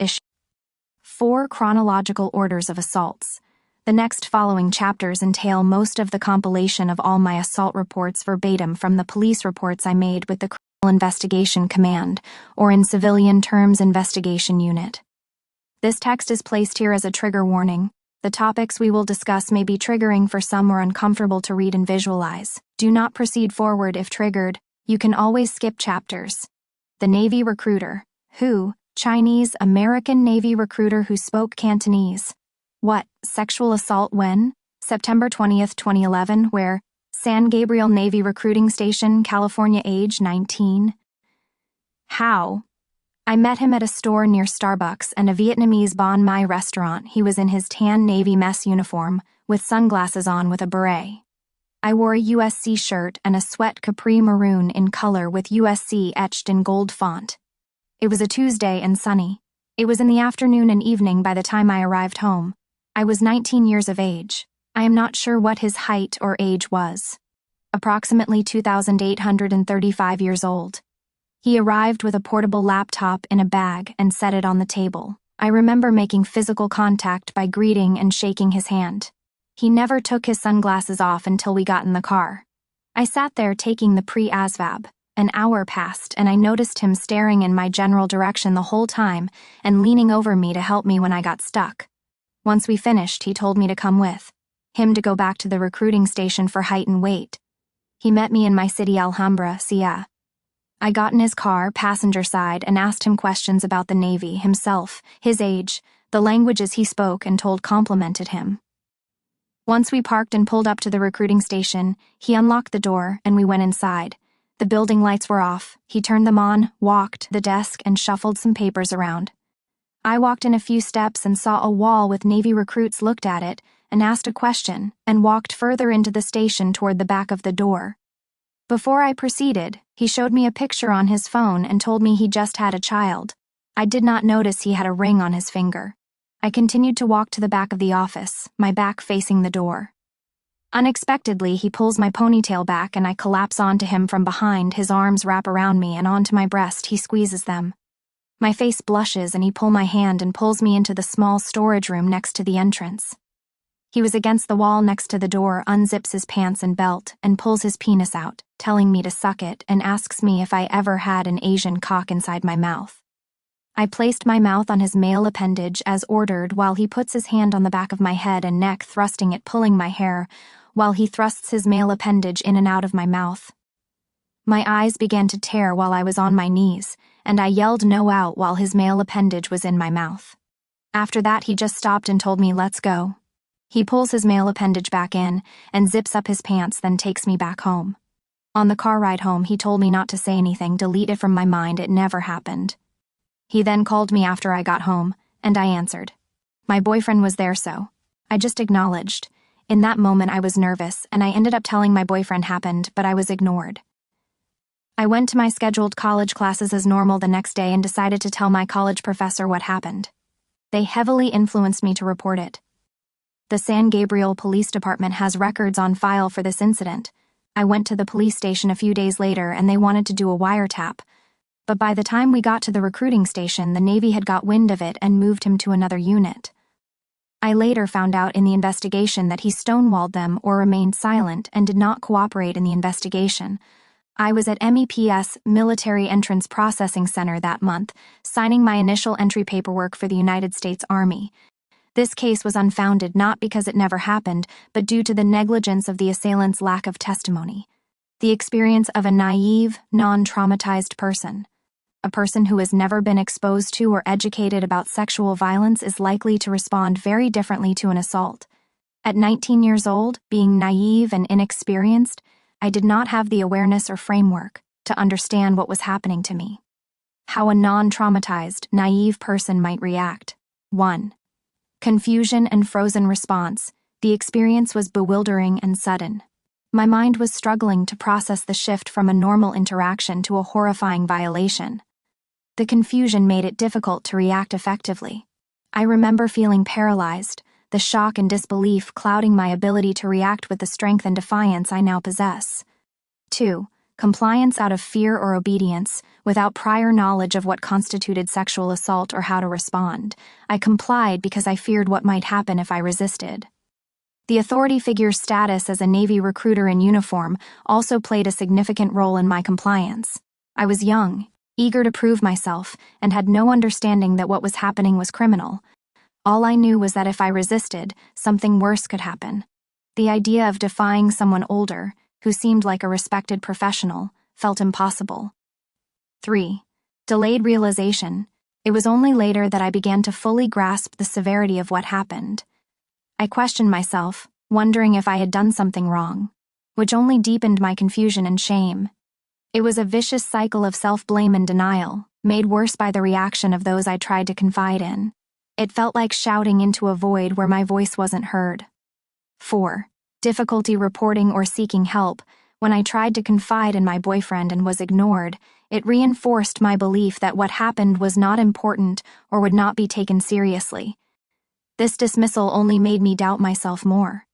issue. 4 chronological orders of assaults. The next following chapters entail most of the compilation of all my assault reports verbatim from the police reports I made with the Criminal Investigation Command, or in civilian terms, Investigation Unit. This text is placed here as a trigger warning. The topics we will discuss may be triggering for some or uncomfortable to read and visualize. Do not proceed forward if triggered. You can always skip chapters. The Navy recruiter. Who? Chinese American Navy recruiter who spoke Cantonese. What? Sexual assault when? September 20th, 2011, where? San Gabriel Navy Recruiting Station, California, age 19. How? I met him at a store near Starbucks and a Vietnamese Bon Mai restaurant. He was in his tan Navy mess uniform, with sunglasses on with a beret. I wore a USC shirt and a sweat capri maroon in color with USC etched in gold font. It was a Tuesday and sunny. It was in the afternoon and evening by the time I arrived home. I was 19 years of age. I am not sure what his height or age was. Approximately 2,835 years old. He arrived with a portable laptop in a bag and set it on the table. I remember making physical contact by greeting and shaking his hand. He never took his sunglasses off until we got in the car. I sat there taking the pre-ASVAB. An hour passed and I noticed him staring in my general direction the whole time and leaning over me to help me when I got stuck. Once we finished, he told me to come with him to go back to the recruiting station for height and weight. He met me in my city, Alhambra, Cia. I got in his car, passenger side, and asked him questions about the Navy, himself, his age, the languages he spoke, and complimented him. Once we parked and pulled up to the recruiting station, he unlocked the door and we went inside. The building lights were off. He turned them on, walked to the desk, and shuffled some papers around. I walked in a few steps and saw a wall with Navy recruits, looked at it, and asked a question, and walked further into the station toward the back of the door. Before I proceeded, he showed me a picture on his phone and told me he just had a child. I did not notice he had a ring on his finger. I continued to walk to the back of the office, my back facing the door. Unexpectedly, he pulls my ponytail back and I collapse onto him from behind. His arms wrap around me and onto my breast. He squeezes them. My face blushes and he pulls my hand and pulls me into the small storage room next to the entrance. He was against the wall next to the door, unzips his pants and belt, and pulls his penis out, telling me to suck it, and asks me if I ever had an Asian cock inside my mouth. I placed my mouth on his male appendage as ordered while he puts his hand on the back of my head and neck, thrusting it, pulling my hair, while he thrusts his male appendage in and out of my mouth. My eyes began to tear while I was on my knees, and I yelled no out while his male appendage was in my mouth. After that, he just stopped and told me, "Let's go." He pulls his male appendage back in and zips up his pants, then takes me back home. On the car ride home, he told me not to say anything, delete it from my mind, it never happened. He then called me after I got home, and I answered. My boyfriend was there, so I just acknowledged. In that moment, I was nervous, and I ended up telling my boyfriend happened, but I was ignored. I went to my scheduled college classes as normal the next day and decided to tell my college professor what happened. They heavily influenced me to report it. The San Gabriel Police Department has records on file for this incident. I went to the police station a few days later and they wanted to do a wiretap. But by the time we got to the recruiting station, the Navy had got wind of it and moved him to another unit. I later found out in the investigation that he stonewalled them or remained silent and did not cooperate in the investigation. I was at MEPS Military Entrance Processing Center that month, signing my initial entry paperwork for the United States Army. This case was unfounded not because it never happened, but due to the negligence of the assailant's lack of testimony. The experience of a naive, non-traumatized person. A person who has never been exposed to or educated about sexual violence is likely to respond very differently to an assault. At 19 years old, being naive and inexperienced, I did not have the awareness or framework to understand what was happening to me. How a non-traumatized, naive person might react. 1. Confusion and frozen response. The experience was bewildering and sudden. My mind was struggling to process the shift from a normal interaction to a horrifying violation. The confusion made it difficult to react effectively. I remember feeling paralyzed, the shock and disbelief clouding my ability to react with the strength and defiance I now possess. 2. compliance out of fear or obedience, without prior knowledge of what constituted sexual assault or how to respond. I complied because I feared what might happen if I resisted. The authority figure's status as a Navy recruiter in uniform also played a significant role in my compliance. I was young, eager to prove myself, and had no understanding that what was happening was criminal. All I knew was that if I resisted, something worse could happen. The idea of defying someone older, who seemed like a respected professional, felt impossible. 3. Delayed realization. It was only later that I began to fully grasp the severity of what happened. I questioned myself, wondering if I had done something wrong, which only deepened my confusion and shame. It was a vicious cycle of self-blame and denial, made worse by the reaction of those I tried to confide in. It felt like shouting into a void where my voice wasn't heard. 4. Difficulty reporting or seeking help. When I tried to confide in my boyfriend and was ignored, it reinforced my belief that what happened was not important or would not be taken seriously. This dismissal only made me doubt myself more.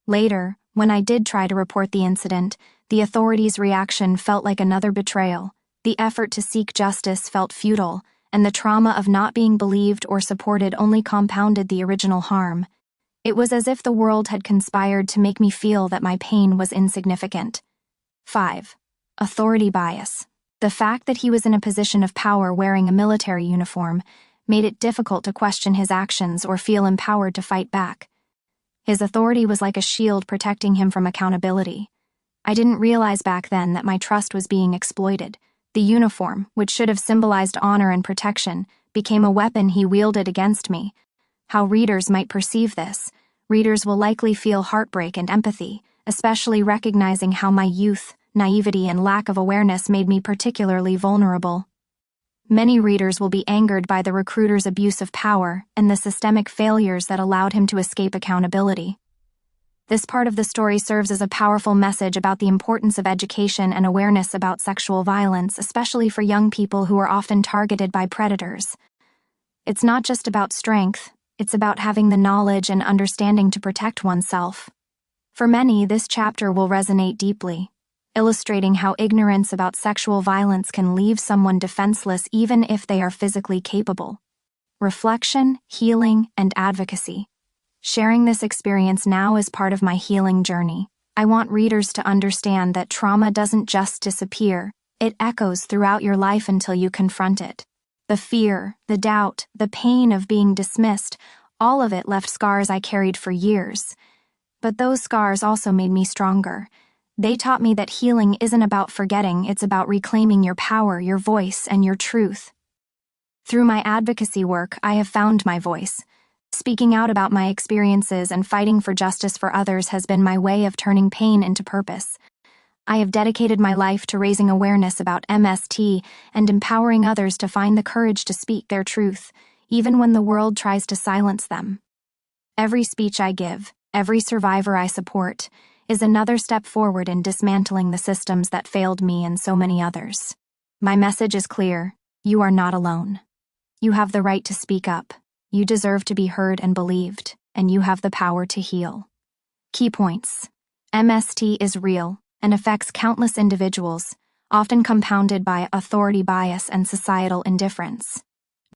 Later, when I did try to report the incident, the authorities' reaction felt like another betrayal. The effort to seek justice felt futile, and the trauma of not being believed or supported only compounded the original harm. It was as if the world had conspired to make me feel that my pain was insignificant. 5. Authority bias. The fact that he was in a position of power wearing a military uniform made it difficult to question his actions or feel empowered to fight back. His authority was like a shield protecting him from accountability. I didn't realize back then that my trust was being exploited. The uniform, which should have symbolized honor and protection, became a weapon he wielded against me. How readers might perceive this. Readers will likely feel heartbreak and empathy, especially recognizing how my youth, naivety, and lack of awareness made me particularly vulnerable. Many readers will be angered by the recruiter's abuse of power and the systemic failures that allowed him to escape accountability. This part of the story serves as a powerful message about the importance of education and awareness about sexual violence, especially for young people who are often targeted by predators. It's not just about strength, it's about having the knowledge and understanding to protect oneself. For many, this chapter will resonate deeply, illustrating how ignorance about sexual violence can leave someone defenseless even if they are physically capable. Reflection, healing, and advocacy. Sharing this experience now is part of my healing journey. I want readers to understand that trauma doesn't just disappear, it echoes throughout your life until you confront it. The fear, the doubt, the pain of being dismissed, all of it left scars I carried for years. But those scars also made me stronger. They taught me that healing isn't about forgetting, it's about reclaiming your power, your voice, and your truth. Through my advocacy work, I have found my voice. Speaking out about my experiences and fighting for justice for others has been my way of turning pain into purpose. I have dedicated my life to raising awareness about MST and empowering others to find the courage to speak their truth, even when the world tries to silence them. Every speech I give, every survivor I support, is another step forward in dismantling the systems that failed me and so many others. My message is clear: you are not alone. You have the right to speak up. You deserve to be heard and believed, and you have the power to heal. Key points. MST is real and affects countless individuals, often compounded by authority bias and societal indifference.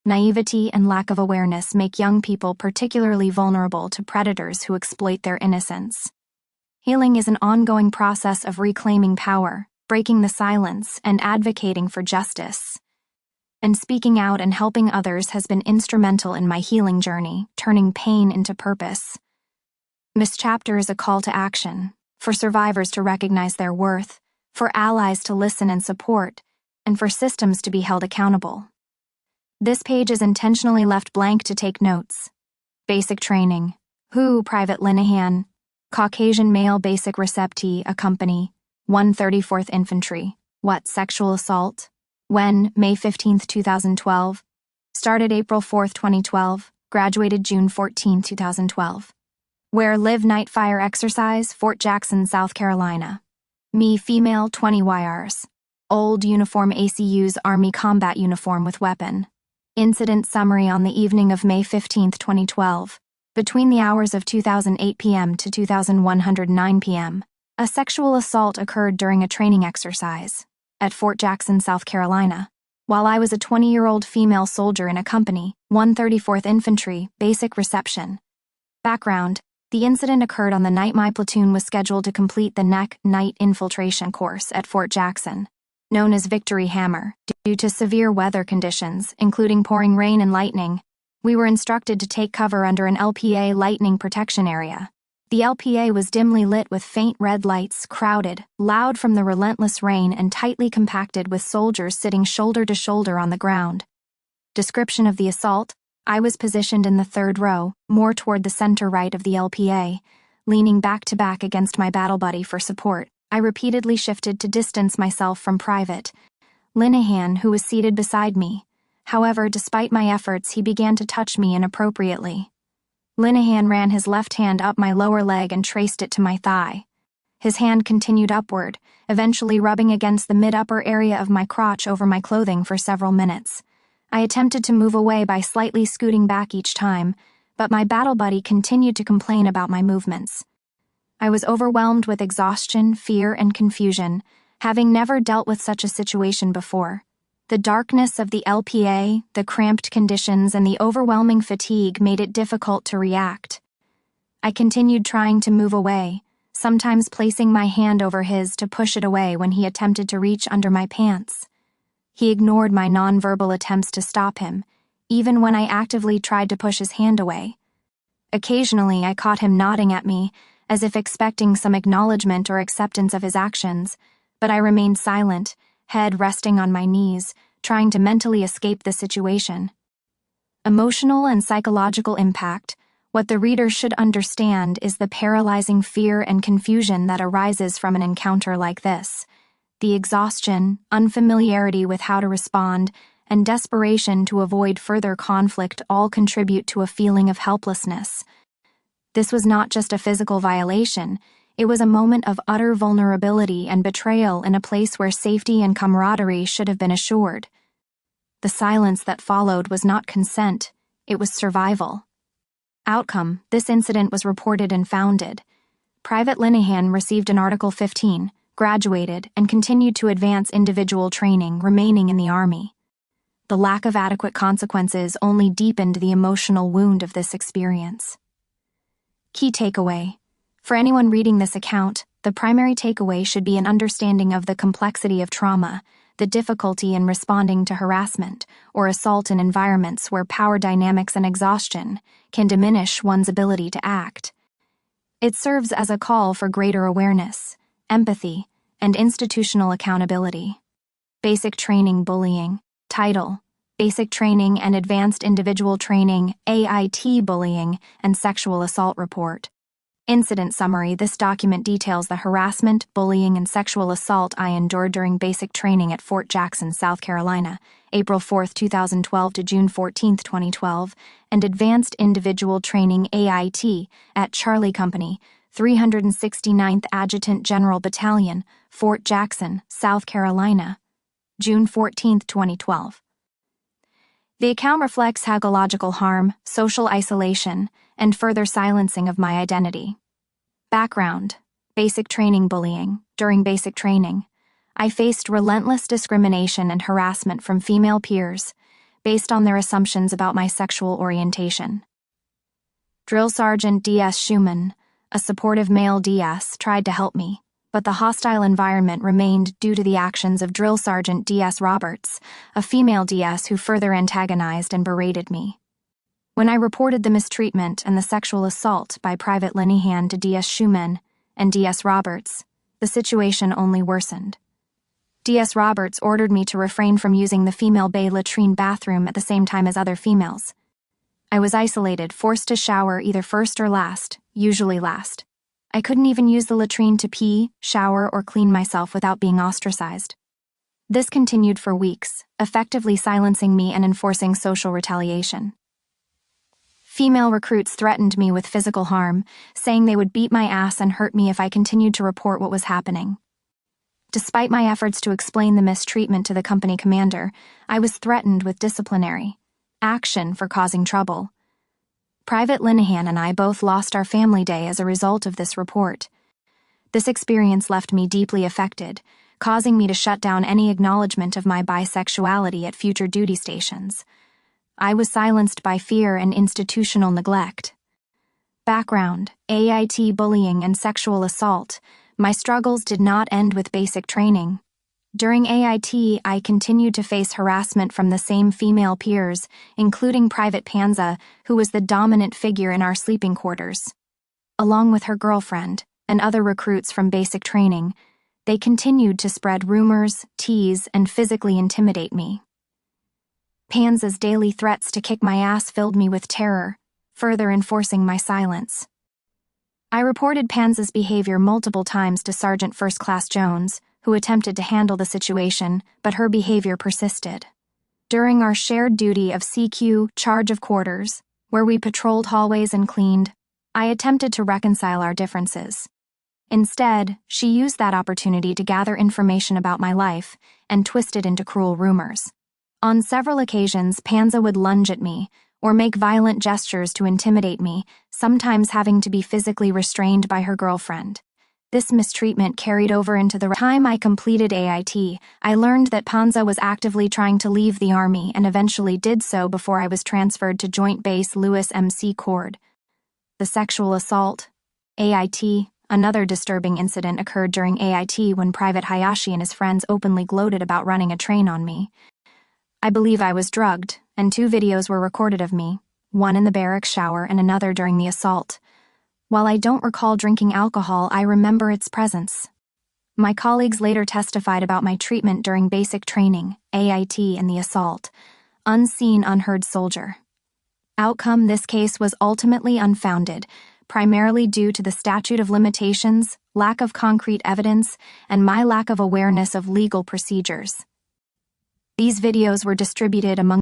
Naivety and lack of awareness make young people particularly vulnerable to predators who exploit their innocence. Healing is an ongoing process of reclaiming power, breaking the silence, and advocating for justice. And speaking out and helping others has been instrumental in my healing journey, turning pain into purpose. This chapter is a call to action, for survivors to recognize their worth, for allies to listen and support, and for systems to be held accountable. This page is intentionally left blank to take notes. Basic training. Who, Private Linehan. Caucasian male basic receptee, a company. 134th Infantry. What, sexual assault? When, May 15, 2012. Started April 4, 2012. Graduated June 14, 2012. Where, live, night fire exercise, Fort Jackson, South Carolina. Me, female, 20 YRs. Old uniform, ACU's Army combat uniform with weapon. Incident summary: on the evening of May 15, 2012. Between the hours of 2008 p.m. to 2109 p.m., A sexual assault occurred during a training exercise at Fort Jackson, South Carolina, while I was a 20-year-old female soldier in a company, 134th Infantry, basic reception. Background: the incident occurred on the night my platoon was scheduled to complete the night infiltration course at Fort Jackson, known as Victory Hammer. Due to severe weather conditions, including pouring rain and lightning, we were instructed to take cover under an LPA lightning protection area. The LPA was dimly lit with faint red lights, crowded, loud from the relentless rain, and tightly compacted with soldiers sitting shoulder to shoulder on the ground. Description of the assault: I was positioned in the third row, more toward the center right of the LPA, leaning back to back against my battle buddy for support. I repeatedly shifted to distance myself from Private Linehan, who was seated beside me. However, despite my efforts, he began to touch me inappropriately. Linehan ran his left hand up my lower leg and traced it to my thigh. His hand continued upward, eventually rubbing against the mid-upper area of my crotch over my clothing for several minutes. I attempted to move away by slightly scooting back each time, but my battle buddy continued to complain about my movements. I was overwhelmed with exhaustion, fear, and confusion, having never dealt with such a situation before. The darkness of the LPA, the cramped conditions, and the overwhelming fatigue made it difficult to react. I continued trying to move away, sometimes placing my hand over his to push it away when he attempted to reach under my pants. He ignored my nonverbal attempts to stop him, even when I actively tried to push his hand away. Occasionally, I caught him nodding at me, as if expecting some acknowledgement or acceptance of his actions, but I remained silent, head resting on my knees, trying to mentally escape the situation. Emotional and psychological impact. What the reader should understand is the paralyzing fear and confusion that arises from an encounter like this. The exhaustion, unfamiliarity with how to respond, and desperation to avoid further conflict all contribute to a feeling of helplessness. This was not just a physical violation, it was a moment of utter vulnerability and betrayal in a place where safety and camaraderie should have been assured. The silence that followed was not consent, it was survival. Outcome: this incident was reported and founded. Private Linehan received an Article 15, graduated, and continued to advance individual training, remaining in the Army. The lack of adequate consequences only deepened the emotional wound of this experience. Key takeaway: for anyone reading this account, the primary takeaway should be an understanding of the complexity of trauma, the difficulty in responding to harassment or assault in environments where power dynamics and exhaustion can diminish one's ability to act. It serves as a call for greater awareness, empathy, and institutional accountability. Basic Training Bullying. Title: Basic Training and Advanced Individual Training, AIT Bullying and Sexual Assault Report. Incident Summary: this document details the harassment, bullying, and sexual assault I endured during basic training at Fort Jackson, South Carolina, April 4, 2012 to June 14, 2012, and Advanced Individual Training AIT at Charlie Company, 369th Adjutant General Battalion, Fort Jackson, South Carolina, June 14, 2012. The account reflects psychological harm, social isolation, and further silencing of my identity. Background: basic training bullying. During basic training, I faced relentless discrimination and harassment from female peers based on their assumptions about my sexual orientation. Drill Sergeant D.S. Schumann, a supportive male DS, tried to help me, but the hostile environment remained due to the actions of Drill Sergeant D.S. Roberts, a female DS who further antagonized and berated me. When I reported the mistreatment and the sexual assault by Private Linehan to D.S. Schumann and D.S. Roberts, the situation only worsened. D.S. Roberts ordered me to refrain from using the female bay latrine bathroom at the same time as other females. I was isolated, forced to shower either first or last, usually last. I couldn't even use the latrine to pee, shower, or clean myself without being ostracized. This continued for weeks, effectively silencing me and enforcing social retaliation. Female recruits threatened me with physical harm, saying they would beat my ass and hurt me if I continued to report what was happening. Despite my efforts to explain the mistreatment to the company commander, I was threatened with disciplinary action for causing trouble. Private Linehan and I both lost our family day as a result of this report. This experience left me deeply affected, causing me to shut down any acknowledgement of my bisexuality at future duty stations. I was silenced by fear and institutional neglect. Background: AIT bullying and sexual assault. My struggles did not end with basic training. During AIT, I continued to face harassment from the same female peers, including Private Panza, who was the dominant figure in our sleeping quarters. Along with her girlfriend and other recruits from basic training, they continued to spread rumors, tease, and physically intimidate me. Panza's daily threats to kick my ass filled me with terror, further enforcing my silence. I reported Panza's behavior multiple times to Sergeant First Class Jones, who attempted to handle the situation, but her behavior persisted. During our shared duty of CQ, charge of quarters, where we patrolled hallways and cleaned, I attempted to reconcile our differences. Instead, she used that opportunity to gather information about my life and twist it into cruel rumors. On several occasions, Panza would lunge at me or make violent gestures to intimidate me, sometimes having to be physically restrained by her girlfriend. This mistreatment carried over into the time I completed AIT. I learned that Panza was actively trying to leave the Army and eventually did so before I was transferred to Joint Base Lewis MC Cord. The sexual assault. AIT. Another disturbing incident occurred during AIT when Private Hayashi and his friends openly gloated about running a train on me. I believe I was drugged, and 2 videos were recorded of me, one in the barracks shower and another during the assault. While I don't recall drinking alcohol, I remember its presence. My colleagues later testified about my treatment during basic training, AIT, and the assault. Unseen, unheard soldier. Outcome: this case was ultimately unfounded, primarily due to the statute of limitations, lack of concrete evidence, and my lack of awareness of legal procedures. These videos were distributed among